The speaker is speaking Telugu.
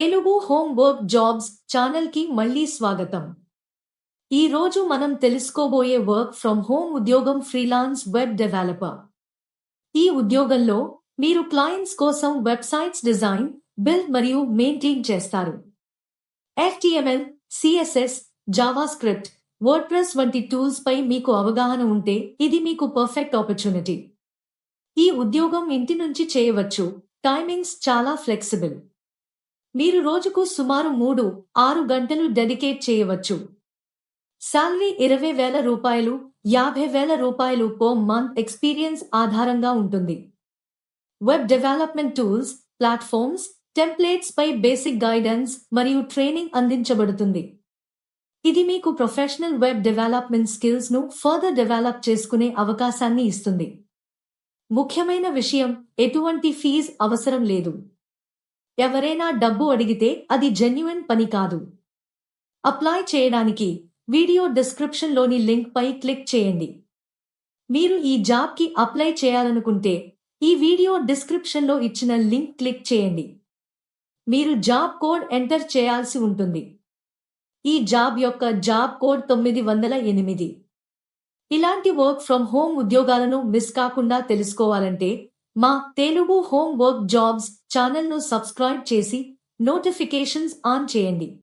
తెలుగు హోమ్ వర్క్ జాబ్స్ ఛానల్కి మళ్ళీ స్వాగతం. ఈ రోజు మనం తెలుసుకోబోయే వర్క్ ఫ్రమ్ హోమ్ ఉద్యోగం ఫ్రీలాన్స్ వెబ్ డెవలపర్. ఈ ఉద్యోగంలో మీరు క్లయింట్స్ కోసం వెబ్సైట్స్ డిజైన్, బిల్డ్ మరియు మెయింటైన్ చేస్తారు. HTML, CSS, జావాస్క్రిప్ట్, వర్డ్ప్రెస్ వంటి టూల్స్ పై మీకు అవగాహన ఉంటే ఇది మీకు పర్ఫెక్ట్ ఆపర్చునిటీ. ఈ ఉద్యోగం ఇంటి నుంచి చేయవచ్చు. టైమింగ్స్ చాలా ఫ్లెక్సిబుల్. మీరు రోజుకు సుమారు 3-6 గంటలు డెడికేట్ చేయవచ్చు. సాలరీ 20,000 రూపాయలు, 50,000 రూపాయలు పర్ మంత్ ఎక్స్పీరియన్స్ ఆధారంగా ఉంటుంది. Web development tools, platforms, templates పై బేసిక్ గైడెన్స్ మరియు ట్రైనింగ్ అందించబడుతుంది. ఇది మీకు ప్రొఫెషనల్ వెబ్ డెవలప్మెంట్ స్కిల్స్ ను ఫర్దర్ డెవలప్ చేసుకునే అవకాశాన్ని ఇస్తుంది. ముఖ్యమైన విషయం, ఎటువంటి ఫీజు అవసరం లేదు. ఎవరైనా డబ్బు అడిగితే అది జెన్యున్ పని కాదు. అప్లై చేయడానికి వీడియో డిస్క్రిప్షన్లోని లింక్ పై క్లిక్ చేయండి. మీరు ఈ జాబ్కి అప్లై చేయాలనుకుంటే ఈ వీడియో డిస్క్రిప్షన్లో ఇచ్చిన లింక్ క్లిక్ చేయండి. మీరు జాబ్ కోడ్ ఎంటర్ చేయాల్సి ఉంటుంది. ఈ జాబ్ యొక్క జాబ్ కోడ్ 908. ఇలాంటి వర్క్ ఫ్రమ్ హోమ్ ఉద్యోగాలను మిస్ కాకుండా తెలుసుకోవాలంటే మా తెలుగు హోమ్ వర్క్ జాబ్స్ ఛానల్ను సబ్స్క్రైబ్ చేసి నోటిఫికేషన్స్ ఆన్ చేయండి.